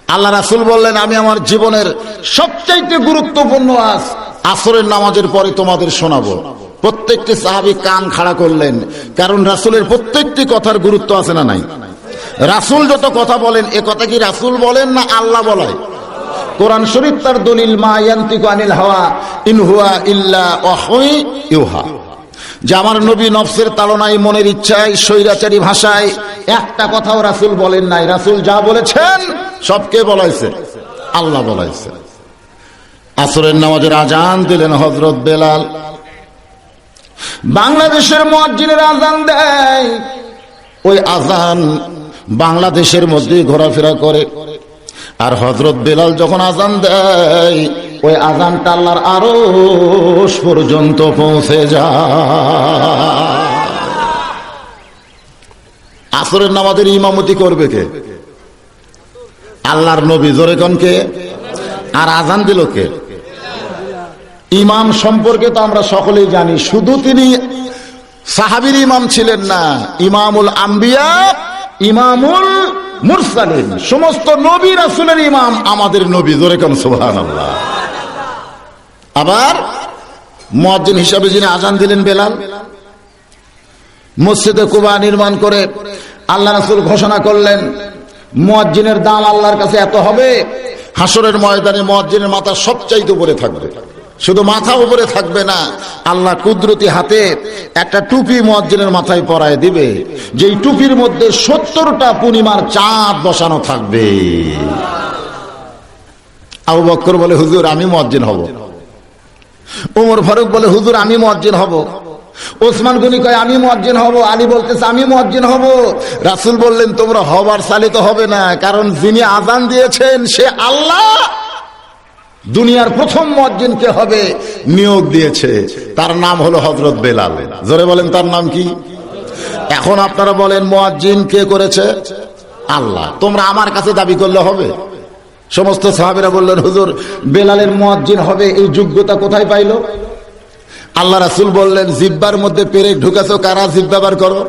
আল্লাহ রাসূল বললেন, আমি আমার জীবনের সবচাইতে গুরুত্বপূর্ণ আসরের নামাজের পরে তোমাদের শোনাবো। প্রত্যেকটি সাহাবী কান খাড়া করলেন, কারণ রাসূলের প্রত্যেকটি কথার গুরুত্ব আছে না নাই? রাসূল যত কথা বলেন, এ কথা কি রাসূল বলেন না আল্লাহ বলেন? কোরআন শরীফ তার দলিল, মা ইয়ান্তিকু আনিল হাওয়া ইন হুয়া ইল্লা ওয়াহয়ুন ইউহা, যে আমার নবী নফসের তাড়নায়, মনের ইচ্ছায়, স্বৈরাচারী ভাষায় একটা কথাও রাসূল বলেন নাই। রাসূল যা বলেছেন সবকে বলাইছে, আল্লাহ বলাইছে। আসরের নামাজের আজান দিলেন হযরত বেলাল। বাংলাদেশের মুয়াজ্জিনের আজান দেয়, ওই আজান বাংলাদেশের মধ্যে ঘোরাফেরা করে। আর হযরত বেলাল যখন আজান দেয়, ওই আজানটা আল্লাহর আরশ পর্যন্ত পৌঁছে যায়। আসরের নামাজের ইমামতি করবে কে? আল্লাহর নবী। জোরে কোন কে? আর আজান দিল কে? ইমাম সম্পর্কে তো আমরা সকলেই জানি, শুধু তিনি সাহাবীর ইমাম ছিলেন না, ইমামুল আম্বিয়া, ইমামুল মুরসালিন, সমস্ত নবী রাসূলের ইমাম আমাদের নবী। জোরে কোন সুবহানাল্লাহ। আবার মুয়াজ্জিন হিসাবে যিনি আজান দিলেন বেলাল, মসজিদে কুবা নির্মাণ করে আল্লাহ রাসূল ঘোষণা করলেন, মুয়াজ্জিনের দাম আল্লাহর কাছে এত হবে, হাসরের ময়দানে মুয়াজ্জিনের মাথা সবচাইতে উপরে থাকবে। শুধু মাথা উপরে থাকবে না, আল্লাহ কুদরতি হাতে একটা টুপি মুয়াজ্জিনের মাথায় পরায় দিবে, যেই টুপির মধ্যে 70টা পূর্ণিমার চাঁদ বসানো থাকবে। আবু বকর বলে, হুজুর আমি মুয়াজ্জিন হব। ওমর ফারুক বলে, হুজুর আমি মুয়াজ্জিন হব। ওসমান গনি কয় আমি মুয়াজ্জিন হব। আলী বলতেছে আমি মুয়াজ্জিন হব। রাসূল বললেন, তোমরা হবার চালিত হবে না, কারণ যিনি আজান দিয়েছেন সে আল্লাহ। দুনিয়ার প্রথম মুয়াজ্জিন কে হবে নিয়োগ দিয়েছে, তার নাম হলো হযরত বেলাল। জোরে বলেন, তার নাম কি? এখন আপনারা বলেন, মুয়াজ্জিন কে করেছে? আল্লাহ। তোমরা আমার কাছে দাবি করলে হবে? সমস্ত সাহাবীরা বললেন, হুজুর বেলালের মুয়াজ্জিন হবে, এই যোগ্যতা কোথায় পাইলো? আল্লাহ রাসূল বললেন, জিহ্বার মধ্যে পেরেক ঢুকাছো, কারা জিহ্বা বার করো?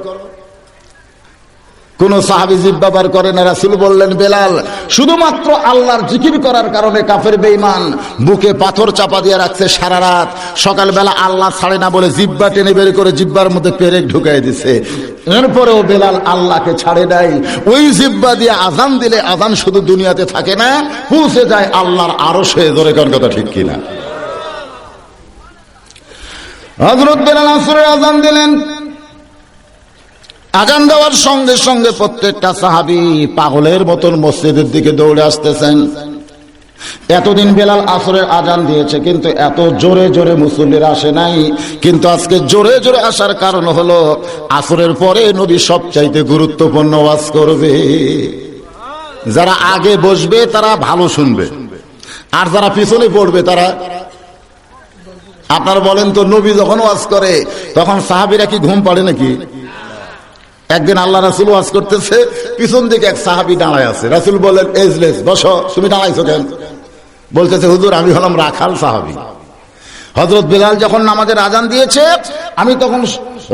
কোন সাহাবী জিহ্বা বার করে না। রাসূল বললেন, বেলাল শুধুমাত্র আল্লাহর জিকির করার কারণে কাফের বেঈমান বুকে পাথর চাপা দিয়ে রাখছে সারা রাত, সকালবেলা আল্লাহ ছাড়ে না বলে জিহ্বা টেনে বের করে জিহ্বার মধ্যে পেরেক ঢুকাই দিছে। এরপরেও বেলাল আল্লাহকে ছাড়ে নাই। ওই জিহ্বা দিয়ে আজান দিলে আজান শুধু দুনিয়াতে থাকে না, পৌঁছে যায় আল্লাহর আরশে। জোরে কোন কথা ঠিক কিনা? হযরত বেলাল আসরের আজান দিলেন। আজান দেওয়ার সঙ্গে সঙ্গে প্রত্যেকটা সাহাবী পাগলের মতন মসজিদের দিকে দৌড়ে আসতেছেন। এতদিন বেলাল আসরের আজান দিয়েছে, কিন্তু এত জোরে জোরে মুসল্লিরা আসে নাই। কিন্তু আজকে জোরে জোরে আসার কারণ হলো, আসরের পরে নবী সবচাইতে গুরুত্বপূর্ণ ওয়াজ করবে। যারা আগে বসবে তারা ভালো শুনবে, আর যারা পিছনে পড়বে তারা, আপনারা বলেন তো, নবী যখন ওয়াজ করে তখন সাহাবীরা কি ঘুম পাড়ে নাকি? একদিন আল্লাহ রাসূল ওয়াজ করতেছে, পিছন দিকে এক সাহাবী দাঁড়ায় আছে। রাসূল বলেন, এজলেস, বসো। তুমি দাঁড়াইছো কেন? বলতেছে, হুজুর আমি হলাম রাখাল সাহাবী। হযরত বেলাল যখন নামাজের আজান দিয়েছে, আমি তখন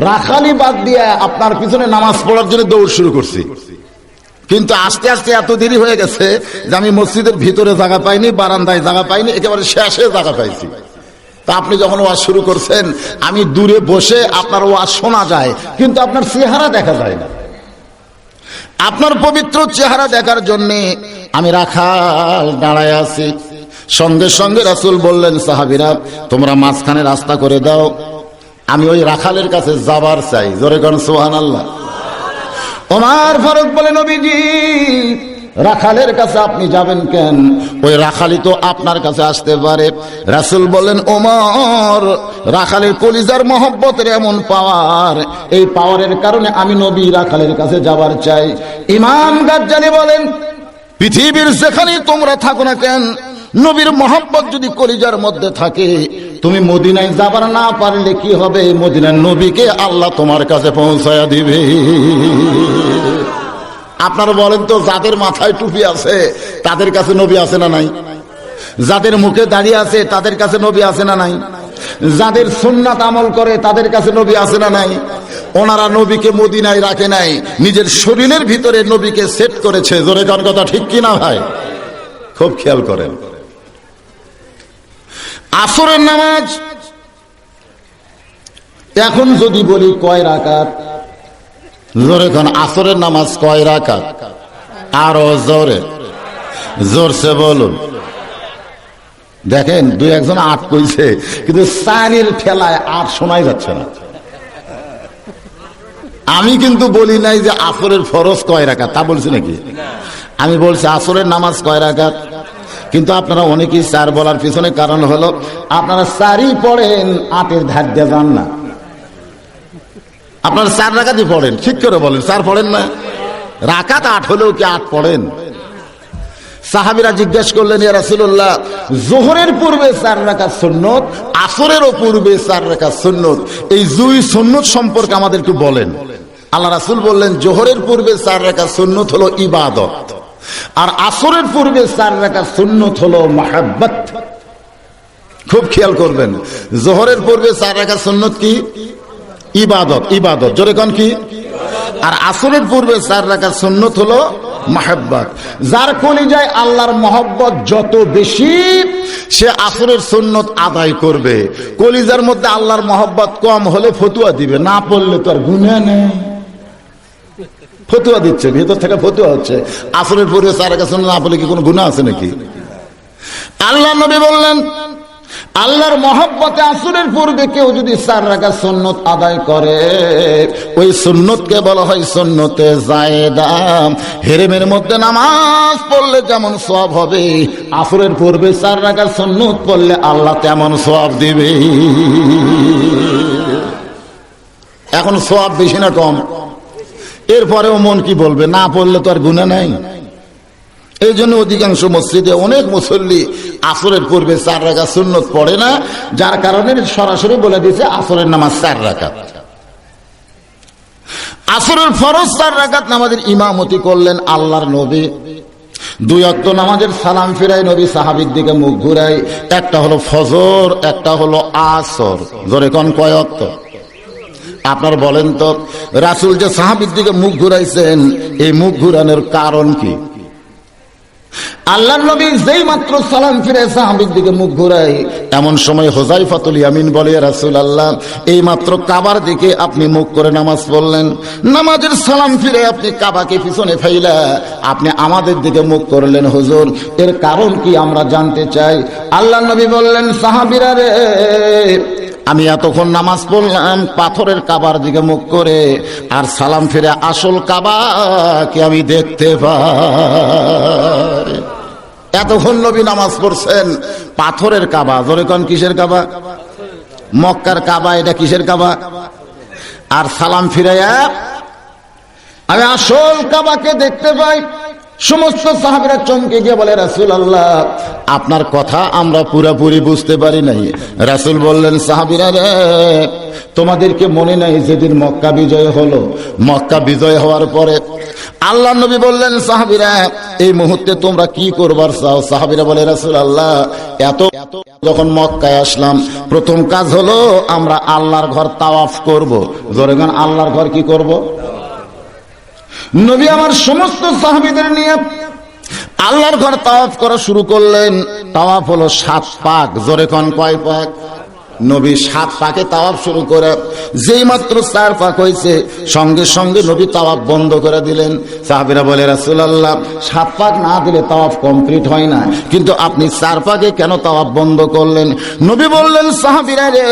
রাখালি বাদ দিয়ে আপনার পিছনে নামাজ পড়ার জন্য দৌড় শুরু করছি। কিন্তু আস্তে আস্তে এত দেরি হয়ে গেছে যে আমি মসজিদের ভিতরে জায়গা পাইনি, বারান্দায় জায়গা পাইনি, একেবারে শেষে জায়গা পাইছি। তা আপনি যখন ওয়াজ শুরু করছেন, আমি দূরে বসে আপনার ওয়াজ শোনা যায়, কিন্তু আপনার চেহারা দেখা যায় না। আপনার পবিত্র চেহারা দেখার জন্য আমি রাখাল দাঁড়ায় আছি। সঙ্গে সঙ্গে রাসূল বললেন, সাহাবীরা তোমরা মাঝখানে রাস্তা করে দাও, আমি ওই রাখালের কাছে যাবার চাই। জোরে কোন সুবহানাল্লাহ। ওমর ফারুক বলে, নবীজি রাখালের কাছে আপনি যাবেন কেন? ওই রাখালি তো আপনার কাছে আসতে পারে। রাসূল বলেন, ওমর রাখালের কলিজার মহব্বতের এমন পাওয়ার, এই পাওয়ারের কারণে আমি নবী রাখালের কাছে যাবার চাই। ইমাম গাজ্জালি বলেন, পৃথিবীর যেখানে তোমরা থাকো না কেন, নবীর মহব্বত যদি কলিজার মধ্যে থাকে, তুমি মদিনায় যাবার না পারলে কি হবে? মদিনার নবীকে আল্লাহ তোমার কাছে পৌঁছায়া দিবে। আপনারা বলেন তো, যাদের মাথায় টুপি আছে তাদের কাছে নবী আছে না নাই? যাদের মুখে দাড়ি আছে তাদের কাছে নবী আছে না নাই? যাদের সুন্নাত আমল করে তাদের কাছে নবী আছে না নাই? ওনারা নবীকে মদিনায় রাখে নাই, নিজের শরীরের ভিতরে নবীকে সেট করেছে। জোরে কোন কথা ঠিক কিনা ভাই? খুব খেয়াল করেন। আসরের নামাজ এখন যদি বলি কয় রাকাত, জোরে কোন আসরের নামাজ কয় রাকাত? আরো জোরে, জোরসে বলুন। দেখেন দুই একজন 8 কইছে, কিন্তু সানির ঠেলায় 8 শোনাই যাচ্ছে না। আমি কিন্তু বলি নাই যে আসরের ফরজ কয় রাকাত, তা বলছি নাকি? আমি বলছি আসরের নামাজ কয় রাকাত। কিন্তু আপনারা অনেকেই 4 বলার পিছনে কারণ হলো আপনারা 4ই পড়েন, 8-এর ধার দিয়ে যান না। আপনারা 4 রাকাতই পড়েন, ঠিক করে বলেন 4 পড়েন না? রাকাত 8 হলেও কি 8 পড়েন? সাহাবীরা জিজ্ঞেস করলেন, ইয়া রাসূলুল্লাহ, যোহরের পূর্বে 4 রাকাত সুন্নত, আসরেরও পূর্বে 4 রাকাত সুন্নত, এই 2 সুন্নত সম্পর্কে আমাদের একটু বলেন। আল্লাহ রাসূল বললেন, যোহরের পূর্বে 4 রাকাত সুন্নত হলো ইবাদত, আর আসরের পূর্বে 4 রাকাত সুন্নত হলো মাহাব্বত। খুব খেয়াল করবেন, যোহরের পূর্বে 4 রাকাত সুন্নত কি? ইবাদত। ইবাদত জোরে কোন কি? আর আসরের পূর্বে 4 রাকাত সুন্নত হলো মাহাব্বত। যার কলিজায় আল্লাহর মহব্বত যত বেশি, সে আসরের সুন্নত আদায় করবে। কলিজার মধ্যে আল্লাহর মহব্বত কম হলে ফতুয়া দিবে, না পড়লে তো আর গুনাহ নেই। ফতুয়া দিচ্ছে, ভেতর থেকে ফতুয়া হচ্ছে, আসরের পূর্বে 4 রাকাত সুন্নত না পড়লে কি কোনো গুনাহ আছে নাকি? আল্লাহ নবী বললেন, আল্লাহর মহব্বতে আসরের পূর্বে কেউ যদি 4 রাকাত সুন্নত আদায় করে, ওই সুন্নতকে বলা হয় সুন্নতে জায়েদা। হেরেমের মধ্যে নামাজ পড়লে যেমন সওয়াব হবে, আসরের পূর্বে 4 রাকাত সুন্নত পড়লে আল্লাহ তেমন সওয়াব দিবে। এখন সওয়াব বেশি না কম? এরপরেও মন কি বলবে, না পড়লে তো আর গুনাহ নাই। এই জন্য অধিকাংশ মসজিদে অনেক মুসল্লি আসরের পূর্বে 4 রাকাত সুন্নত পড়ে না, যার কারণে সরাসরি বলে দিয়েছে আসরের নামাজ 4 রাকাত। আসরের ফরজ 4 রাকাত নামাজের ইমামতি করলেন আল্লাহর নবী। 2 ওয়াক্ত নামাজের সালাম ফিরাই নবী সাহাবীর দিকে মুখ ঘুরাই। একটা হলো ফজর, একটা হলো আসর। জোরে কোন কয় ওয়াক্ত? আপনার বলেন তো, রাসূল যে সাহাবীর দিকে মুখ ঘুরাইছেন, এই মুখ ঘুরানোর কারণ কি? আল্লাহর নবী যেই মাত্র সালাম ফিরে সাহাবীর দিকে মুখ ঘুরায়, এমন সময় হুযায়ফাতুল ইয়ামিন বলে, ইয়া রাসূলুল্লাহ, এই মাত্র কাবার দিকে আপনি মুখ করে নামাজ পড়লেন, নামাজের সালাম ফিরে আপনি কাবাকে পিছনে ফেলা আপনি আমাদের দিকে মুখ করলেন, হুজুর এর কারণ কি আমরা জানতে চাই। আল্লাহর নবী বললেন, সাহাবীরা রে, আমি এতক্ষণ নামাজ পড়লাম পাথরের কাবার দিকে মুখ করে, আর সালাম ফিরে আসল কাবাকে আমি দেখতে পাই। এতক্ষণ নবী নামাজ পড়ছেন পাথরের কাবা। জোরে কোন কিসের কাবা? মক্কার কাবা। এটা কিসের কাবা? আর সালাম ফিরাইয়া আমি আসল কাবাকে দেখতে পাই। সমস্ত সাহাবীরা চমকে গিয়ে বলে, রাসূলুল্লাহ, আপনার কথা আমরা পুরোপুরি বুঝতে পারি নাই। রাসূল বললেন, সাহাবীরা রে, তোমাদেরকে মনে নাই যেদিন মক্কা বিজয় হলো? মক্কা বিজয় হওয়ার পরে আল্লাহ নবী বললেন, সাহাবীরা এই মুহূর্তে তোমরা কি করবার চাও? সাহাবীরা বলে, রাসূলুল্লাহ, এত যখন মক্কায় আসলাম, প্রথম কাজ হলো আমরা আল্লাহর ঘর তাওয়াফ করব। জোরে গান, আল্লাহর ঘর কি করব? নবী আমার সমস্ত সাহাবীদের নিয়ে আল্লাহর ঘর তাওয়াফ করা শুরু করলেন। তাওয়াফ হলো 7 পাক। জোরে কোন কয় পাক? নবী 7 পাকে তাওয়াফ শুরু করে যেই মাত্র 4 পাক হয়েছে, সঙ্গে সঙ্গে নবী তাওয়াফ বন্ধ করে দিলেন। সাহাবীরা বলে, রাসূলুল্লাহ, 7 পাক না দিলে তাওয়াফ কমপ্লিট হয় না, কিন্তু আপনি 4 পাকে কেন তাওয়াফ বন্ধ করলেন? নবী বললেন, সাহাবীরা রে,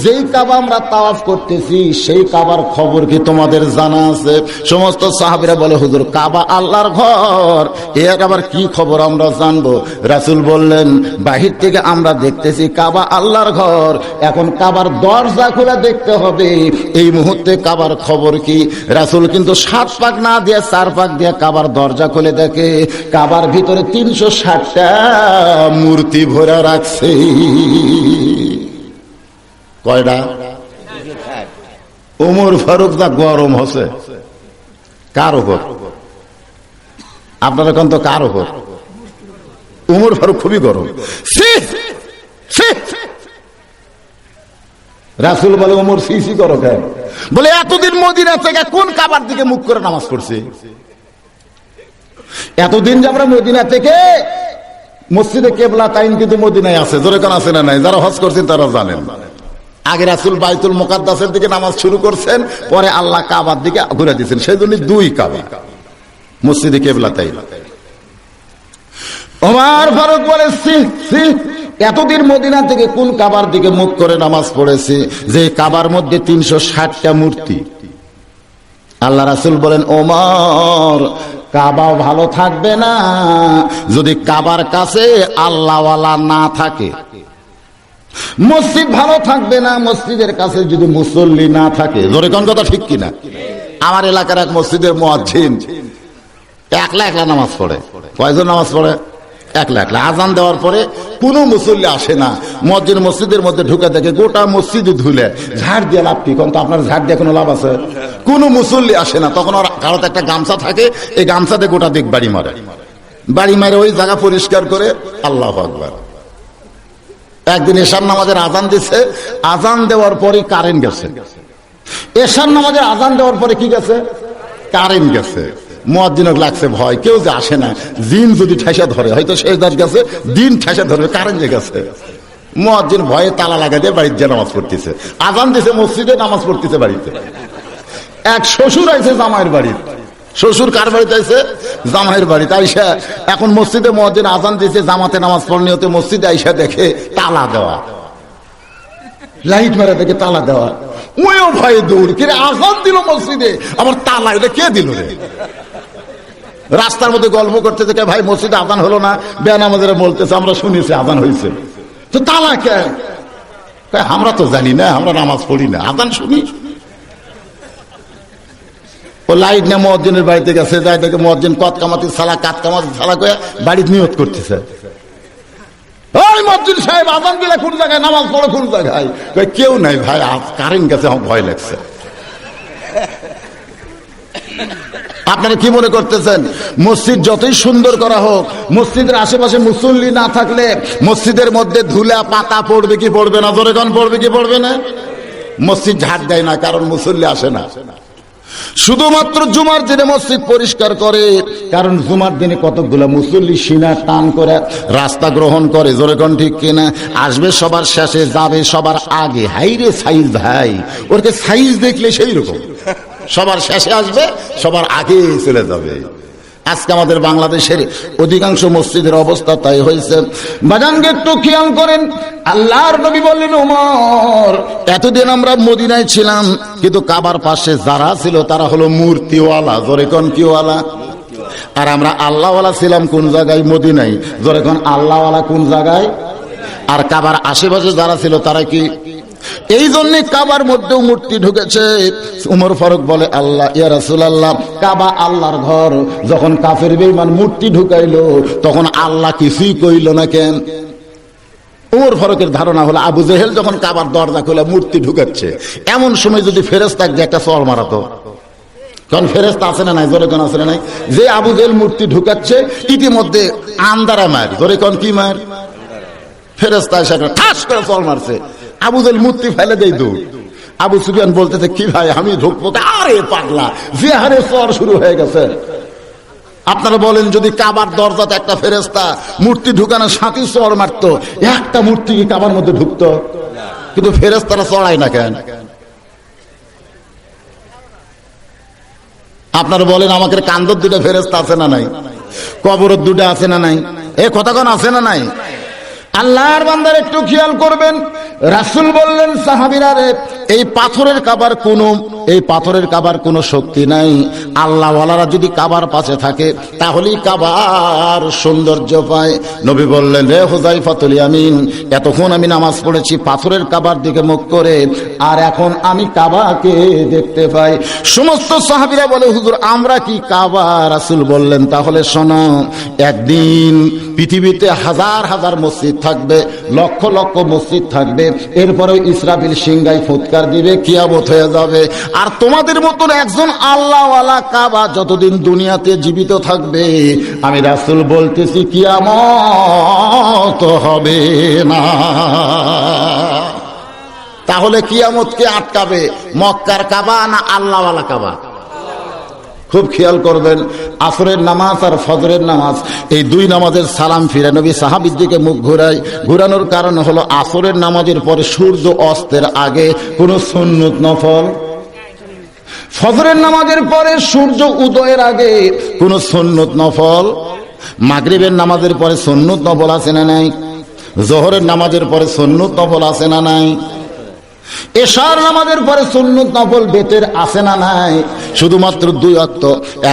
যেই কাবা আমরা তাওয়াফ করতেছি সেই কাবার খবর কি তোমাদের জানা আছে? সমস্ত সাহাবীরা বলে, হুজুর কাবা আল্লাহর ঘর, এর আবার কি খবর আমরা জানবো? রাসূল বললেন, বাহির থেকে আমরা দেখতেছি কাবা আল্লাহর ঘর, এখন কাবার দরজা খুলে দেখতে হবে এই মুহূর্তে কাবার খবর কি। রাসূল কিন্তু 7 পাক না দিয়ে 4 পাক দিয়ে কাবার দরজা খুলে দেখে কাবার ভিতরে 360টা মূর্তি ভরে রাখছে। কয়টা? ওমর ফারুক দা গরম হচ্ছে কার উপর? আপনারা এখন তো কার উপর? ওমর ফারুক খুবই গরম। রাসূল বলে, ওমর সিসি করো কেন? বলে, এতদিন মদিনা থেকে কোন কাবার দিকে মুখ করে নামাজ পড়ছে? এতদিন যে আমরা মদিনা থেকে মসজিদে কেবলা তাইন কিন্তু মদিনায় আছে, জোরে কোন আছে না নাই? যারা হজ করছেন তারা জানেন। আগে রাসূল বাইতুল মুকাদ্দাসের দিকে নামাজ শুরু করছেন, পরে আল্লাহ কাবার দিকে ঘুরে দিয়েছেন, সেই জন্য দুই কাবা মসজিদে কেবলা তাইন। ওমর ফারুক বলে, এতদিন মদিনা থেকে কোন কাবার দিকে মুখ করে নামাজ পড়েছে যে কাবার মধ্যে 360টা মূর্তি। আল্লাহ রাসূল বলেন, ওমর কাবাও ভালো থাকবে না যদি কাবার কাছে আল্লাহওয়ালা না থাকে, মসজিদ ভালো থাকবে না মসজিদের কাছে যদি মুসল্লি না থাকে। জোরে কোন কথা ঠিক কিনা? আমার এলাকার এক মসজিদের মুয়াজ্জিন একলা একলা নামাজ পড়ে। কয়জন নামাজ পড়ে? একলা একলা। আজান দেওয়ার পরে কোনো মুসল্লি আসে না, মুয়াজ্জিন মসজিদের মধ্যে ঢুকে দেখে গোটা মসজিদ ধুলে। ঝাড় দিয়ে লাভ কি? কোন তো আপনার ঝাড় দিয়ে কোনো লাভ আছে? কোনো মুসল্লি আসে না। তখন ওর কারোতে একটা গামছা থাকে, এই গামছাতে গোটা দিক বাড়ি মারে, বাড়ি মারে ওই জায়গা পরিষ্কার করে। আল্লাহু আকবার। একদিন এশার নামাজের আজান দিছে, আজান দেওয়ার পরে কারেন্ট গেছে। এশার নামাজের আজান দেওয়ার পরে কি গেছে? কারেন্ট গেছে। মুয়াজ্জিনক লাগছে ভয়, কেউ যে আসে না, জিন যদি ঠেসা ধরে, হয়তো সেজদার গেছে, দিন ঠেসা ধরবে, কারেন্ট যে গেছে। মুয়াজ্জিন ভয়ে তালা লাগা দিয়ে বাড়িতে যে নামাজ পড়তেছে। আজান দিছে মসজিদে, নামাজ পড়তেছে বাড়িতে। এক শ্বশুর আইছে জামাইয়ের বাড়ি। শ্বশুর কার বাড়িতে আইছে? জামাইয়ের বাড়িতে। আইসা এখন মসজিদে মুয়াজ্জিন আজান দিয়েছে, জামাতে নামাজ পড়নি হতে মসজিদে আইসা দেখে তালা দেওয়া, লাইট মারা দেখে তালা দেওয়া। ওইও ভয়ে দৌড়, কিরে আজান দিল মসজিদে, আবার তালা, এটা কে দিল রে? রাস্তার মধ্যে গল্প করতে দেখে, ভাই মসজিদে আজান হলো না, বেনামাজেরা বলতেছে আমরা শুনেছি আজান হয়েছে, তো তালা কে? আমরা তো জানি না, আমরা নামাজ পড়ি না, আজান শুনি। ও লাইট নিয়ে মুয়াজ্জিনের বাড়িতে গেছে, যাই দেখে মুয়াজ্জিন কত কামাতি সালা কাত কামাতি সালা করে বাড়িতে নিয়ত করতেছে। ওই মুয়াজ্জিন সাহেব আজান দিলে কোন জায়গায়, নামাজ পড়ো কোন জায়গায়? কেউ নাই ভাই, কারেন্ট গেছে, আমার ভয় লাগছে। আপনারা কি মনে করতেছেন মসজিদ যতই সুন্দর করা হোক, মসজিদের আশেপাশে মুসল্লি না থাকলে মসজিদের মধ্যে ধুলা পাতা পড়বে কি পড়বে না? জোরে কোন পড়বে কি পড়বে না? মসজিদ ঝাড় দেয় না, কারণ মুসল্লি আসে না। শুধুমাত্র জুমার দিনে মসজিদ পরিষ্কার করে, কারণ জুমার দিনে কতগুলো মুসল্লি সিনা টান করে রাস্তা গ্রহণ করে। জোরে কোন ঠিক কিনা? আসবে সবার শেষে, যাবে সবার আগে। হাইরে সাইজ ভাই, ওরকে সাইজ দেখলে সেই রকম, সবার শেষে আসবে, সবার আগে চলে যাবে। আজকে আমাদের বাংলাদেশের অধিকাংশ মসজিদের অবস্থা তাই হয়েছে। বাজানকে একটু খেয়াল করেন, আল্লাহর নবী বললেন, ওমর এতদিন আমরা মদিনায় ছিলাম, কিন্তু কাবার পাশে যারা ছিল তারা হলো মূর্তিওয়ালা। জোরে কোন কিওয়ালা? আর আমরা আল্লাহওয়ালা ছিলাম কোন জায়গায়? মদিনায়। জোরে কোন আল্লাহওয়ালা কোন জায়গায়? আর কাবার আশেপাশে যারা ছিল তারা কি? এই জন্য কাবার মধ্যেও মূর্তি ঢুকেছে। উমর ফারুক বলে, আল্লাহ ইয়া রাসূলুল্লাহ, কাবা আল্লাহর ঘর, যখন কাফের বেঈমান মূর্তি ঢুকাইলো তখন আল্লাহ কিছুই কইল না কেন? উমর ফারুকের ধারণা হলো আবু জেহেল যখন কাবার দরজা খুলে মূর্তি ঢুকাচ্ছে, এমন সময় যদি ফেরেশতা একটা চড় মারাতো। কারণ ফেরেশতা আছে না নাই? জোরে কোন আছে না নাই? যে আবু জেহেল মূর্তি ঢুকাচ্ছে, ইতিমধ্যে আন্দারা মার। জোরে কোন কি মার? ফেরেশতা এসে ঠাস করে চড় মারছে। আবু জেহেল মূর্তি ফেলে দেয় দৌড়। আবু সুফিয়ান বলতেছে, কি ভাই আমি ঢুকবো? আরে পাগলা, যে হারে চর শুরু হয়ে গেছে। আপনারা বলেন, যদি কাবার দরজাতে একটা ফেরেশতা মূর্তি ঢুকানোর সাথে চর মারতো, একটা মূর্তি কি কাবার মধ্যে ঢুকতো? কিন্তু ফেরেশতারা চড়ায় না কেন? আপনারা বলেন, আমাদের কান্দর দুটো ফেরেশতা আছে না নাই? কবরের দুটো আছে না নাই? এ কথা কোন আছে না নাই? আল্লাহর বান্দার একটু খেয়াল করবেন। রাসূল বললেন, সাহাবীরা রে, এই পাথরের কাবার কোনো শক্তি নাই। আল্লাহওয়ালারা যদি কাবার পাশে থাকে তাহলেই কাবার সৌন্দর্য পায়। নবী বললেন, রে হুযায়ফাতুল ইয়ামিন, এতক্ষণ আমি নামাজ পড়েছি পাথরের কাবার দিকে মুখ করে, আর এখন আমি কাবাকে দেখতে পাই। সমস্ত সাহাবীরা বলে, হুজুর আমরা কি কাবা? রাসূল বললেন, তাহলে শোনো, একদিন পৃথিবীতে হাজার হাজার মসজিদ থাকবে, লক্ষ লক্ষ মসজিদ থাকবে, এরপরে ইসরাফিল সিংহায় ফুৎকার দিবে, কিয়ামত হয়ে যাবে। আর তোমাদের মতন একজন আল্লাহওয়ালা কাবা যতদিন দুনিয়াতে জীবিত থাকবে, আমি রাসূল বলতেছি কিয়ামত হবে না। তাহলে কিয়ামতকে আটকাবে মক্কার কাবা না আল্লাহওয়ালা কাবা? খুব খেয়াল করবেন, আসরের নামাজ আর ফজরের নামাজ এই দুই নামাজের সালাম ফিরে নবী সাহাবীর দিকে মুখ ঘুরানোর কারণ হলো আসরের নামাজের পরে সূর্য অস্তের আগে কোনো সুন্নত নফল, ফজরের নামাজের পরে সূর্য উদয়ের আগে কোনো সুন্নত নফল, মাগরিবের নামাজের পরে সুন্নত নফল আছে না নাই, জোহরের নামাজের পরে সুন্নত নফল আছে না নাই, এশার নামাজের পরে সুন্নত নফল বেতের আছে না নাই, শুধুমাত্র দুই ওয়াক্ত,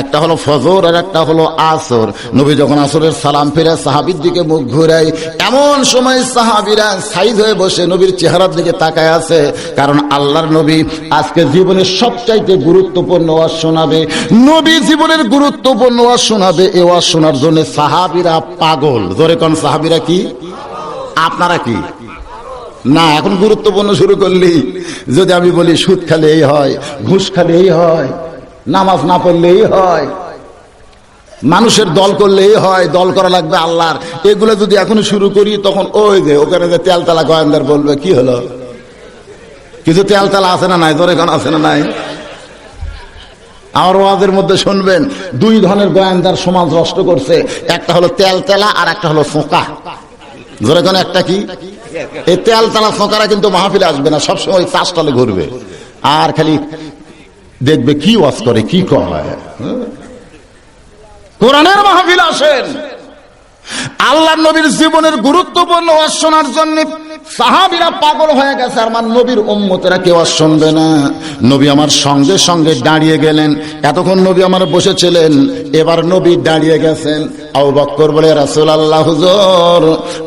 একটা হলো ফজর আর একটা হলো আসর। নবী যখন আসরের সালাম ফিরে সাহাবীর দিকে মুখ ঘুরায়, এমন সময় সাহাবীরা সাইদ হয়ে বসে নবীর চেহারার দিকে তাকায় আছে, কারণ আল্লাহর নবী আজকে জীবনের সবচাইতে গুরুত্বপূর্ণ ওয়াজ শোনাবে, নবী জীবনের গুরুত্বপূর্ণ ওয়াজ শোনাবে। এই ওয়াজ শোনার জন্য সাহাবীরা পাগল। জোরে কোন সাহাবীরা কি? আপনারা কি না? এখন গুরুত্বপূর্ণ শুরু করলি, যদি আমি বলি সুদ খালে এই হয়, ঘুষ খালে এই হয়, নামাজ না পড়লে এই হয়, মানুষের দল করলে এই হয়, দল করা লাগবে আল্লাহর, এগুলো যদি এখন শুরু করি তখন ওই যে ওখানে যে তেলতলা গোয়েন্দার বলবে কি হলো, কিছু তেলতলা আছে না নাই? ধরে এখন আছে না নাই? আমার ওয়াজের মধ্যে শুনবেন দুই ধরনের গোয়েন্দার সমাজ নষ্ট করছে, একটা হলো তেলতেলা আর একটা হলো ফোঁকা। ধরে কোন একটা কি? এই তেলতলা ফোঁকারা কিন্তু মাহফিলে আসবে না, সবসময় চাষতলে ঘুরবে আর খালি দেখবে কি ওয়াজ করে কি কয়। কোরআনের মাহফিল আসেন, আল্লাহর নবীর জীবনের গুরুত্বপূর্ণ ওয়াজ শোনার জন্য সাহাবীরা পাগল হয়ে গেছে। আমার নবীর উম্মতেরা কেউ আর শুনবে না। নবী আমার সঙ্গে সঙ্গে দাঁড়িয়ে গেলেন। এতক্ষণ নবী আমার বসেছিলেন, এবার নবী দাঁড়িয়ে গেছেন। আবু বকর বলে, রাসূলুল্লাহ হুজুর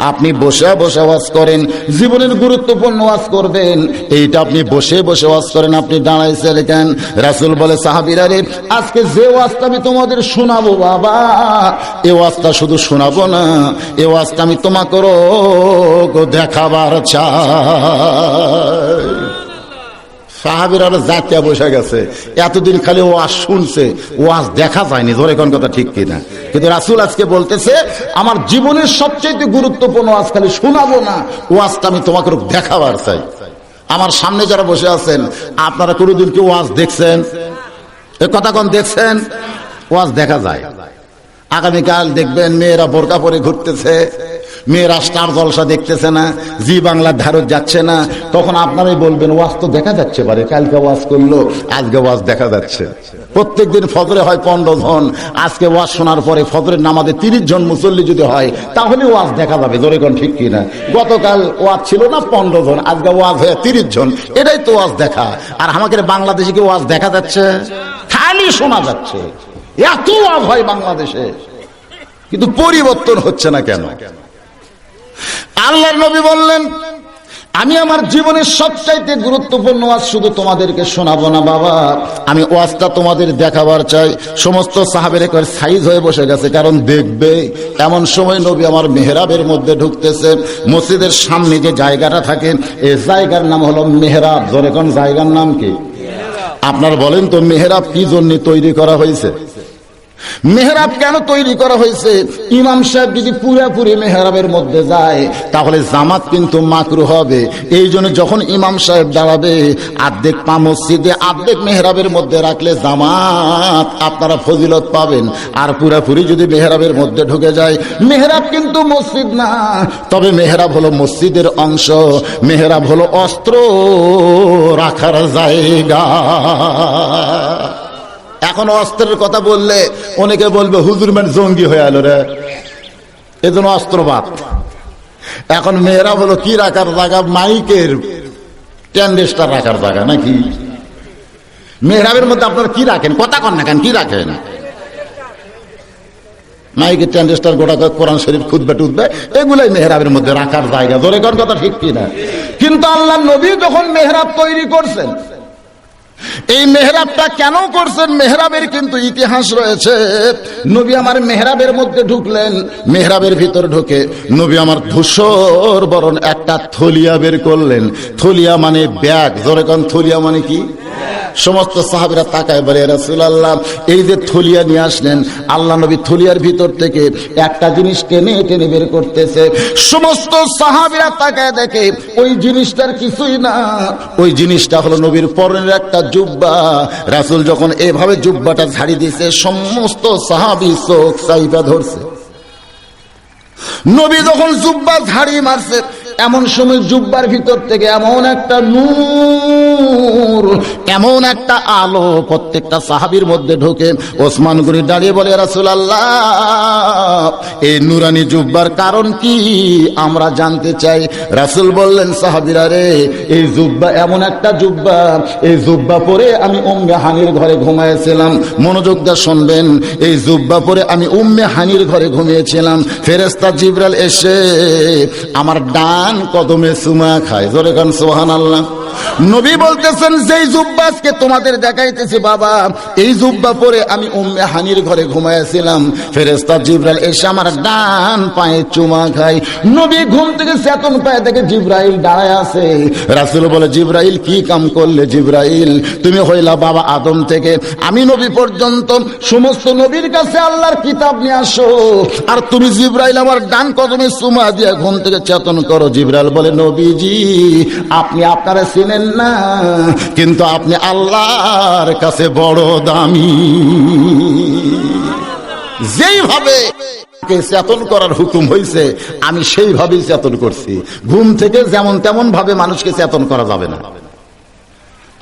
আপনি বসে বসে ওয়াজ করেন, জীবনের গুরুত্বপূর্ণ ওয়াজ করবেন, এইটা আপনি বসে বসে ওয়াজ করেন, আপনি দাঁড়াইছেন কেন? রাসূল বলে, সাহাবীরা রে, আজকে যে ওয়াজটা আমি তোমাদের শোনাবো বাবা, এই ওয়াজটা শুধু শোনাবো না, এই ওয়াজটা আমি তোমাকেও দেখাবার চাই। সাহাবীরা জাতিয়া বসে গেছে, এতদিন খালি ওয়াজ শুনছে, ওয়াজ দেখা যায়নি। ধরে কোন কথা ঠিক কিনা? কিন্তু রাসূল আজকে বলতেছে, আমার জীবনের সবচেয়ে গুরুত্বপূর্ণ ওয়াজ খালি শোনাবো না, ওয়াজটা আমি তোমাকে দেখাবার চাই। আমার সামনে যারা বসে আছেন, আপনারা কোনোদিন কি ওয়াজ দেখছেন? এ কথা কোন দেখছেন? ওয়াজ দেখা যায়। আগামীকাল দেখবেন মেয়েরা বোরকা পরে ঘুরতেছে, মেয়েরা স্টার জলসা দেখতেছে না, জি বাংলার ধারত যাচ্ছে না, তখন আপনারাই বলবেন ওয়াজ তো দেখা যাচ্ছে পারে, কালকে ওয়াজ করলো, আজকে ওয়াজ দেখা যাচ্ছে। প্রত্যেকদিন ফজরে হয় 15 জন, আজকে ওয়াজ শোনার পরে ফজরের নামাজে 30 জন মুসল্লি যদি হয়, তাহলে ওয়াজ দেখা যাবে। ধরে কোন ঠিক কিনা? গতকাল ওয়াজ ছিল না 15 জন, আজকে ওয়াজ হয়ে 30 জন, এটাই তো ওয়াজ দেখা। আর আমাদের বাংলাদেশে কি ওয়াজ দেখা যাচ্ছে? খালি শোনা যাচ্ছে। এত ওয়াজ হয় বাংলাদেশে, কিন্তু পরিবর্তন হচ্ছে না কেন? আল্লাহর নবী বললেন, আমি আমার জীবনের সবচাইতে গুরুত্বপূর্ণ ওয়াজ শুধু তোমাদেরকে শোনাবো না বাবা, আমি ওয়াজটা তোমাদের দেখাবার চাই। সমস্ত সাহাবীরা করে সাইজ হয়ে বসে গেছে, কারণ দেখবে। এমন সময় নবী আমার মেহরাবের মধ্যে ঢুকতেছে। মসজিদের সামনে যে জায়গাটা থাকে, এই জায়গার নাম হলো মেহরাব। ধরে কোন জায়গার নাম কি? আপনারা বলেন তো, মেহরাব কি জন্য তৈরি করা হয়েছে? মেহরাব কেন তৈরি করা হয়েছে? ইমাম সাহেব যদি পুরোপুরি মেহরাবের মধ্যে যায়, তাহলে জামাত কিন্তু মাকরুহ হবে। এই জন্য যখন ইমাম সাহেব দাঁড়াবে, অর্ধেক পা মসজিদে অর্ধেক মেহরাবের মধ্যে রাখলে জামাত আপনারা ফজিলত পাবেন। আর পুরোপুরি যদি মেহরাবের মধ্যে ঢুকে যায়, মেহরাব কিন্তু মসজিদ না, তবে মেহরাব হলো মসজিদের অংশ। মেহরাব হলো অস্ত্র রাখার জায়গা। এখন অস্ত্রের কথা বললে অনেকে বলবে হুজুর মান জঙ্গি হয়ে এলো রে, এজন্য অস্ত্রবাদ। এখন মেহরাব হলো কি রাখার জায়গা? মাইকের ট্যান্ডেস্টার রাখার জায়গা নাকি? মেহরাবের মধ্যে আপনারা কি রাখেন? কথা কন না কেন? কি রাখেন? মাইকের ট্যান্ডেস্টার, গোটা কোরআন শরীফ, খুতবা টুতবা, এগুলাই মেহরাবের মধ্যে রাখার জায়গা। ধরে কোন কথা ঠিক কিনা? কিন্তু আল্লাহ নবী যখন মেহরাব তৈরি করছেন, এই মেহরাবটা কেন করছেন? মেহরাবের কিন্তু ইতিহাস রয়েছে। নবী আমার মেহরাবের মধ্যে ঢুকলেন, মেহরাবের ভিতর ঢুকে নবী আমার ধূসর বরণ একটা থলিয়া বের করলেন। থলিয়া মানে ব্যাগ। ধরে কোন থলিয়া মানে কি? সমস্ত সাহাবীরা তাকায় বলে, রাসূলুল্লাহ এই যে থলিয়া নিয়ে আসলেন, আল্লাহ নবী থলিয়ার ভিতর থেকে একটা জিনিস টেনে টেনে বের করতেছে। সমস্ত সাহাবীরা তাকায় দেখে ওই জিনিসটার কিছুই না, ওই জিনিসটা হলো নবীর পরনের একটা জুব্বা। রাসূল যখন এভাবে জুব্বাটা ঝাড়ি দিয়েছে, সমস্ত সাহাবী চোখ চাইপা ধরছে। নবী যখন জুব্বা ঝাড়ি মারছে, এমন সময় জুব্বার ভিতর থেকে এমন একটা নূর, এমন একটা আলো প্রত্যেকটা সাহাবীর মধ্যে ঢোকে। ওসমান গনি দাঁড়িয়ে বলে, রাসূলুল্লাহ এই নূরানি জুব্বার কারণ কি আমরা জানতে চাই। রাসূল বললেন, সাহাবীরা রে, এই জুব্বা এমন একটা জুব্বা, এই জুব্বা পরে আমি উম্মে হানির ঘরে ঘুমিয়েছিলাম। মনোযোগ দিয়ে শুনবেন, এই জুব্বা পরে আমি উম্মে হানির ঘরে ঘুমিয়েছিলাম। ফেরেশতা জিবরাইল এসে আমার ডান কদমে চুমা খায়। জোরে গান সুবহানাল্লাহ। নবী বলতেছেন, যেই জুব্বা আজকে তোমাদের দেখাইতেছি বাবা, এই জুব্বা পরে আমি উম্মে হানির ঘরে ঘুমাইছিলাম। ফেরেশতা জিবরাইল এসে আমার ডান পায়ে চুমা খায়। নবী ঘুম থেকে চেতন পায় দেখে জিবরাইল দাঁড়ায় আছে। রাসূল বলে, জিবরাইল কি কাম করলে? জিবরাইল তুমি হইলা বাবা আদম থেকে আমি নবী পর্যন্ত সমস্ত নবীর কাছে আল্লাহর কিতাব নিয়ে আসো, আর তুমি জিবরাইল আমার ডান কদমে চুমা দিয়ে ঘুম থেকে চেতন করো। জিবরাইল বলে, নবীজি আপনি আপনারা চিনেন না, কিন্তু আপনি আল্লাহর কাছে বড় দামি। যেইভাবে চেতন করার হুকুম হয়েছে আমি সেইভাবেই চেতন করছি। ঘুম থেকে যেমন তেমন ভাবে মানুষকে চেতন করা যাবে না।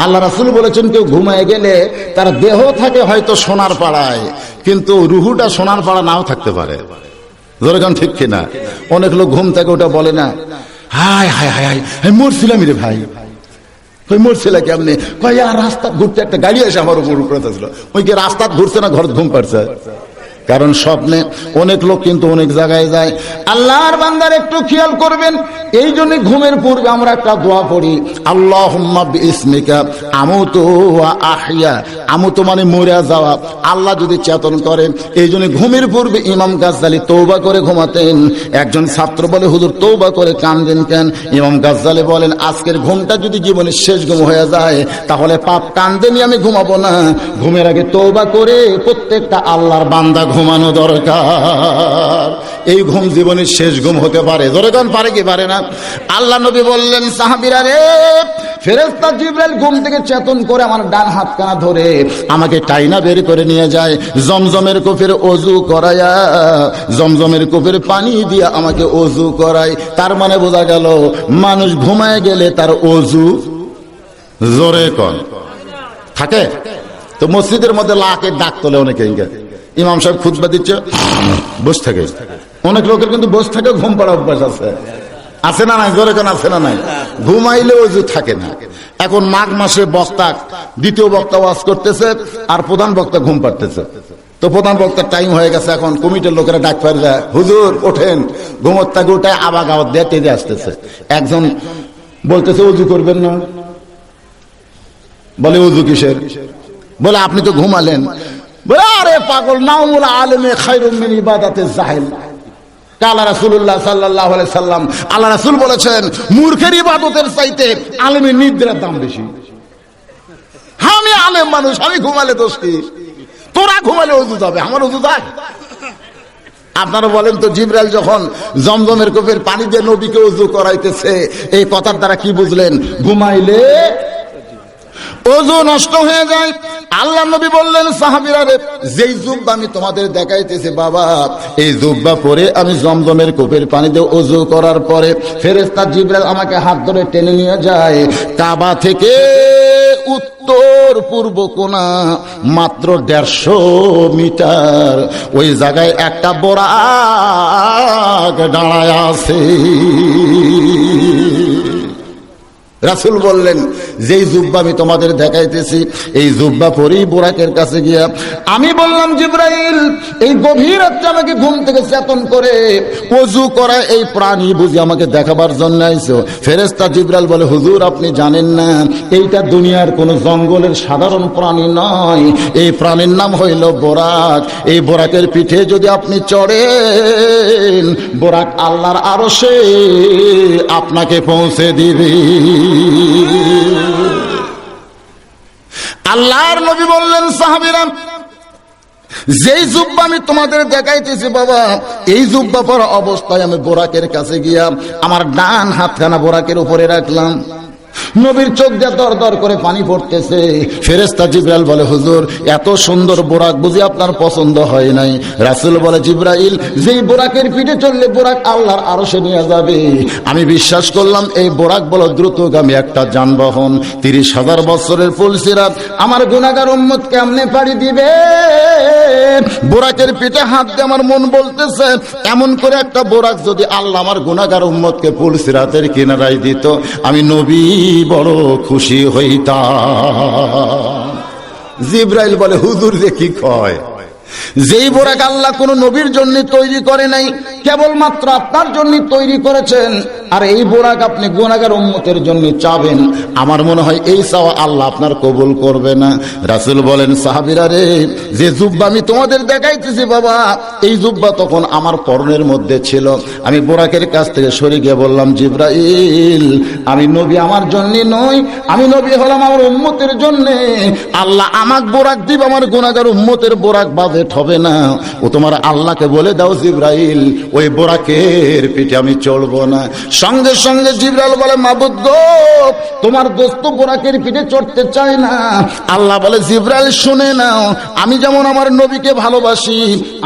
আল্লাহ রাসূল বলেছেন, কেউ ঘুমায় গেলে তার দেহ থাকে হয়তো সোনার পাড়ায়, কিন্তু রুহুটা সোনার পাড়া নাও থাকতে পারে। যেরকম ঠিক কিনা? অনেক লোক ঘুম থেকে ওটা বলে না, হায় হায় হায় হায় মরছিলাম রে ভাই। মরছিল কেমনি? কয় আর রাস্তা ঘুরতে একটা গাড়ি এসে আমার উপর ছিল। ওই কি রাস্তা ঘুরছে না ঘর ঘুম পাড়ছে? কারণ স্বপ্নে অনেক লোক কিন্তু অনেক জায়গায় যায়। আল্লাহর বান্দার একটু খেয়াল করবেন, এই জন্য ঘুমের পূর্বে আমরা একটা দোয়া পড়ি, আল্লাহুম্মা বিইসমিকা আমুতু ওয়া আহইয়া। আমুতু মানে মরে যাওয়া, আল্লাহ যদি চেতন করেন। এই জন্য ঘুমের পূর্বে ইমাম গাজ্জালী তওবা করে ঘুমাতেন। একজন ছাত্র বলে, হুজুর তওবা করে কাঁদেন কেন? ইমাম গাজ্জালী বলেন, আজকের ঘুমটা যদি জীবনের শেষ ঘুম হয়ে যায় তাহলে পাপ কাঁদেনি আমি ঘুমাবো না। ঘুমের আগে তওবা করে প্রত্যেকটা আল্লাহর বান্দা ঘুমানো দরকার। এই ঘুম জীবনের শেষ ঘুম হতে পারে। জোরেগণ পারে কি পারে না? আল্লাহ নবী বললেন, সাহাবীরা রে, ফেরেশতা জিবরাইল ঘুম থেকে চেতন করে আমার ডান হাতখানা ধরে আমাকে টাইনা বের করে নিয়ে যায়। জমজমের কূপের ওযু করায়া, জমজমের কূপের পানি দিয়ে আমাকে ওযু করায়। তার মানে বোঝা গেল মানুষ ঘুমায় গেলে তার ওযু জোরে কন থাকে। তো মসজিদের মধ্যে লাখের ডাক তোলে অনেকে। ইমাম সাহেব খুতবা দিচ্ছে, বসে থাকে। অনেক লোকের কিন্তু বসে থাকে ঘুম পাড়া অভ্যাস আছে। আছে না নাই? জোরে কেন আছে না নাই? ঘুমাইলে ওযু থাকে না। এখন মাঘ মাসে বক্তা, দ্বিতীয় বক্তা ওয়াজ করতেছে আর প্রধান বক্তা ঘুম পাড়তেছে। তো প্রধান বক্তার টাইম হয়ে গেছে, এখন কমিটির লোকেরা ডাক পাড়ে যায়, হুজুর ওঠেন। ঘুমোত্তা গোটায় আবা গাওয়াত দিয়ে তেজে আসতেছে। একজন বলতেছে, ওযু করবেন না? বলে, ওযু কিসের? বলে, আপনি তো ঘুমালেন। বলে, আরে পাগল, নাউমুল আলেমে খায়রুম মিন ইবাদাতিজ জাহিল। আল্লাহ রাসূলুল্লাহ সাল্লাল্লাহু আলাইহি সাল্লাম, আল্লাহ রাসূল বলেছেন, মূর্খের ইবাদতের চাইতে আলেমের নিদ্রার দাম বেশি। আমি আলেম মানুষ, আমি ঘুমালে দোষ কি? তোরা ঘুমালে ওযু যাবে, আমার ওযু যায়? আপনারা বলেন তো, জিবরাইল যখন জমজমের কূপের পানি দিয়ে নবীকে ওযু করাইতেছে, এই কথার দ্বারা কি বুঝলেন? ঘুমাইলে ওযু নষ্ট হয়ে যায়। আল্লাহ নবী বললেন, সাহাবীরা রে, যেই জুব্বা আমি তোমাদের দেখাইতেছি বাবা, এই জুব্বা পরে আমি জমজমের কূপের পানি দিয়ে ওযু করার পরে ফেরেশতা জিবরাইল আমাকে হাত ধরে টেনে নিয়ে যায় কাবা থেকে উত্তর পূর্ব কোণা মাত্র 150 মিটার। ওই জায়গায় একটা বোরাক দাঁড়ায় আছে। রাসূল বললেন, যেই জুব্বা আমি তোমাদের দেখাইতেছি, এই জুব্বা পরেই বোরাকের কাছে গিয়া আমি বললাম, জিবরাইল, এই গভীর রাতে আমাকে ঘুম থেকে চেতন করে ওযু করা এই প্রাণী বুঝি আমাকে দেখাবার জন্য আইছো? ফেরেশতা জিবরাইল বলে, হুজুর আপনি জানেন না, এইটা দুনিয়ার কোন জঙ্গলের সাধারণ প্রাণী নয়। এই প্রাণীর নাম হইল বোরাক। এই বোরাকের পিঠে যদি আপনি চড়েন, বোরাক আল্লাহর আরশে আপনাকে পৌঁছে দিবে। আল্লাহর নবী বললেন, সাহাবীরা, যেই জুব্বা আমি তোমাদের দেখাইতেছি বাবা, এই জুব্বা পরা অবস্থায় আমি বোরাকের কাছে গিয়া আমার ডান হাতখানা বোরাকের উপরে রাখলাম। নবীর চোখ দিয়ে দর দর করে পানি পড়তেছে। ফেরেশতা জিবরাইল বলে, হুজুর, এত সুন্দর বোরাক বুঝি আপনার পছন্দ হয় নাই? রাসূল বলে, জিবরাইল, যেই বোরাকের পিঠে চললে বোরাক আল্লাহর আরশে নিয়ে যাবে, আমি বিশ্বাস করলাম এই বোরাক বলো দ্রুতগামী একটা যানবাহন। 30,000 বছরের পুলসিরাত আমার গুনাহগার উম্মত কেমনে পাড়ি দিবে? বোরাকের পিঠে হাত দিয়ে আমার মন বলতেছে, এমন করে একটা বোরাক যদি আল্লাহ আমার গুনাহগার উম্মতকে পুলসিরাতের কিনারায় দিত, আমি নবী বড় খুশি হইতাম। জিবরাইল বলে, হুজুর যে কি কয়? যেই বোরাক আল্লাহ কোন নবীর জন্য তৈরি করে নাই, কেবলমাত্র আপনার জন্য তৈরি করেছেন, আর এই বোরাক আপনি গুনাহগার উম্মতের জন্য চাবেন, আমার মনে হয় এই চাওয়া আল্লাহ আপনার কবুল করবে না। রাসূল বলেন, সাহাবীরা রে, যে জুব্বা আমি তোমাদের দেখাইতেছি বাবা, এই জুব্বা তখন আমার পরনের মধ্যে ছিল। আমি বোরাকের কাছ থেকে সরে গিয়ে বললাম, জিবরাইল, আমি নবী আমার জন্য নই, আমি নবী হলাম আমার উম্মতের জন্য। আল্লাহ আমাকে বোরাক দিব, আমার গুনাহগার উম্মতের বোরাক বাজেট হবে না। ও তোমার আল্লাহকে বলে দাও জিবরাইল, ওই বোরাকের পিঠে আমি চড়বো না। সঙ্গে সঙ্গে জিবরাইল বলে, মাবুদ গো, তোমার দোস্ত বোরাকের পিঠে চড়তে চায় না। আল্লাহ বলে, জিবরাইল শুনে নাও, আমি যেমন আমার নবীকে ভালোবাসি,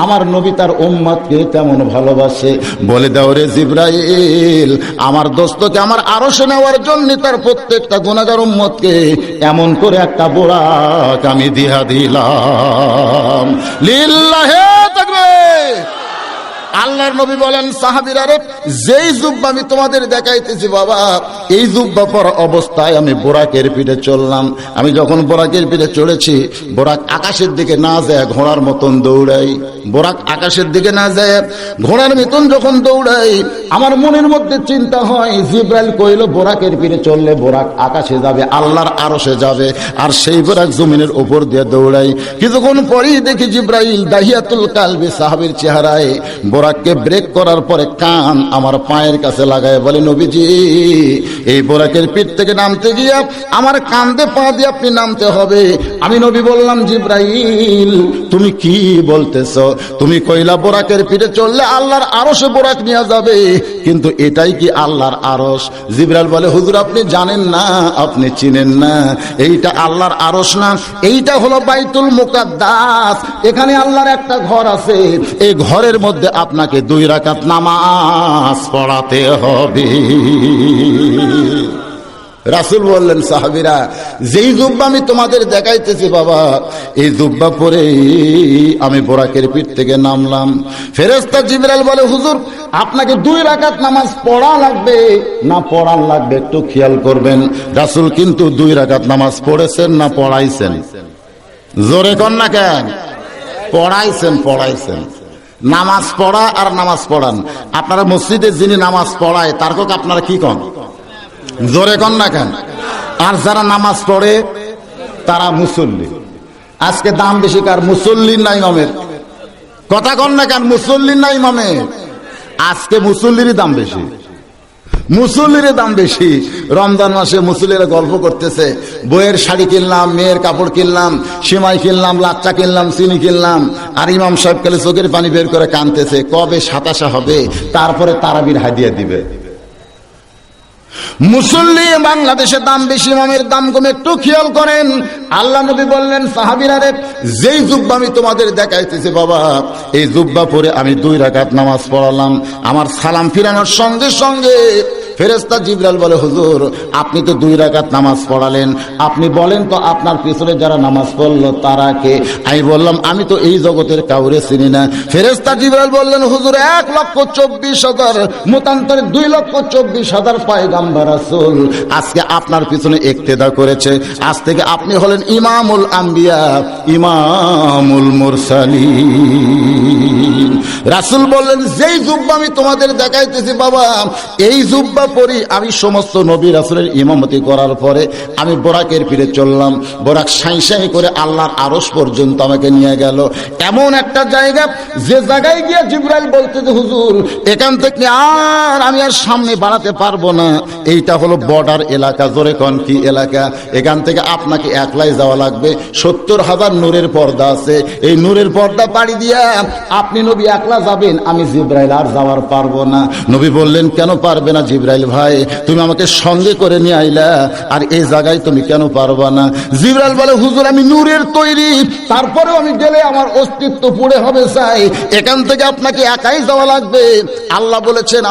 আমার নবী তার উম্মতকে তেমন ভালোবাসে। বলে দাও রে জিবরাইল, আমার দোস্তকে আমার আরশে নেওয়ার জন্য তার প্রত্যেকটা গুনাহগার উম্মতকে এমন করে একটা বোরাক আমি দিয়া দিলাম। লিল্লাহে তাকবীর। আল্লাহর নবী বলেন, সাহাবীরা রে, যেই জুব্বা আমি তোমাদের দেখাইতেছি বাবা, এই জুব্বা পরা অবস্থায় আমি বোরাকের পিঠে চললাম। আমি যখন বোরাকের পিঠে চড়েছি, বোরাক আকাশের দিকে না যায় ঘোড়ার মতন দৌড়াই। বোরাক আকাশের দিকে না যায় ঘোড়ার মতন যখন দৌড়াই, আমার মনের মধ্যে চিন্তা হয়, জিবরাইল কইল বোরাকের পিঠে চললে বোরাক আকাশে যাবে, আল্লাহর আরশে যাবে, আর সেই বোরাক জমিনের উপর দিয়ে দৌড়াই। কিছুক্ষণ পরেই দেখি জিবরাইল দাহিয়াতুল কালবি সাহাবীর চেহারায় বোরাককে ব্রেক করার পরে কান আমার পায়ের কাছে লাগায় বলে, নবীজি, এই বোরাকের পিঠ থেকে নামতে গিয়া আমার কাঁধে পা দিয়ে আপনি নামতে হবে। আমি নবী বললাম, জিবরাইল, তুমি কি বলতেছ? তুমি কইলা বোরাকের পিঠে চললে আল্লাহর আরশে বোরাক নিয়ে যাবে, কিন্তু এটাই কি আল্লাহর আরশ? জিবরাইল বলে, হুজুর, আপনি জানেন না, আপনি চিনেন না, এইটা আল্লাহর আরশ না, এইটা হলো বাইতুল মুকাদ্দাস। এখানে আল্লাহর একটা ঘর আছে, এই ঘরের মধ্যে আপনাকে 2 রাকাত নামাজ পড়াতে হবে। রাসূল বললেন, সাহাবীরা, যেই জুব্বা আমি তোমাদের দেখাইতেছি বাবা, এই জুব্বা পরে আমি বোরাকের পিঠ থেকে নামলাম। ফেরেশতা জিবরাইল বলে, হুজুর, আপনাকে 2 রাকাত নামাজ পড়া লাগবে না পড়ান লাগবে একটু খেয়াল করবেন। রাসূল কিন্তু 2 রাকাত নামাজ পড়েছেন না পড়াইছেন? জোরে কন না কেন? পড়াইছেন, পড়াইছেন। নামাজ পড়া আর নামাজ পড়ান। আপনারা মসজিদে যিনি নামাজ পড়ায় তার কক আপনারা কি কন? জোরে কন না কেন? আর যারা নামাজ পড়ে তারা মুসল্লি। আজকে দাম বেশি কার? মুসল্লির না ইমামের? কথা কন না কেন? মুসল্লির না ইমামের? আজকে মুসল্লিরই দাম বেশি, মুসল্লির দাম বেশি। রমজান মাসে মুসল্লিরা গল্প করতেছে, বইয়ের শাড়ি কিনলাম, মেয়ের কাপড় কিনলাম, সেমাই কিনলাম, লাচ্চা কিনলাম, চিনি কিনলাম, আর ইমাম সাহেব কালে চোখের পানি বের করে কাঁদতেছে, কবে 27 হবে, তারপরে তারাবির হাদিয়া দিবে। মুসল্লি বাংলাদেশে দাম বেশি, ইমামের দাম কম, একটু খেয়াল করেন। আল্লাহ নবী বললেন, সাহাবীরা রে, যেই জুব্বা আমি তোমাদের দেখাইতেছি বাবা, এই জুব্বা পরে আমি 2 রাকাত নামাজ পড়ালাম। আমার সালাম ফিরানোর সঙ্গে সঙ্গে ফেরেশতা জিবরাইল বলে, হুজুর, আপনি তো 2 রাকাত নামাজ পড়ালেন, আপনি বলেন তো আপনার পিছনে যারা নামাজ পড়লো তারা কে? আমি বললাম, আমি তো এই জগতের কাউরে চিনি না। ফেরেশতা জিবরাইল বললেন, হুজুর, 1,24,000 মতান্তরে 2,24,000 পয়গম্বর রাসূল আজকে আপনার পিছনে ইক্তেদা করেছে। আজ থেকে আপনি হলেন ইমামুল আম্বিয়া, ইমামুল মুরসালিন। রাসূল বললেন, যেই জুব্বা আমি তোমাদের দেখাইতেছি বাবা, এই জুব্বা পরি আমি সমস্ত নবী রাসূলের ইমামতি করার পরে আমি বোরাকের পিঠে চললাম। বোরাক সাঁই সাঁই করে আল্লাহর আরশ পর্যন্ত আমাকে নিয়ে গেল। এমন একটা জায়গা, যে জায়গায় গিয়ে জিবরাইল বলতে যে হুজুর এখান থেকে আমি আর সামনে বাড়াতে পারবো না, এইটা হলো বর্ডার এলাকা। জোরে কোন কি এলাকা? এখান থেকে আপনাকে একলাই যাওয়া লাগবে। 70,000 নূরের পর্দা আছে, এই নূরের পর্দা পাড়ি দিয়া আপনি নবী একলা যাবেন, আমি জিবরাইল আর যাওয়ার পারবো না। নবী বললেন, কেন পারবে না জিবরাইল ভাই? তুমি আমাকে সঙ্গে করে নিয়ে আইলা, আর এই জায়গায় তুমি কেন পারবা না? জিবরাইল বলে, হুজুর আমি নূরের তৈরি, তারপরেও আমি গেলে আমার অস্তিত্ব পুড়ে হবে। চাই এখান থেকে আপনাকে একাই যাওয়া লাগবে। আল্লাহ বলেছেন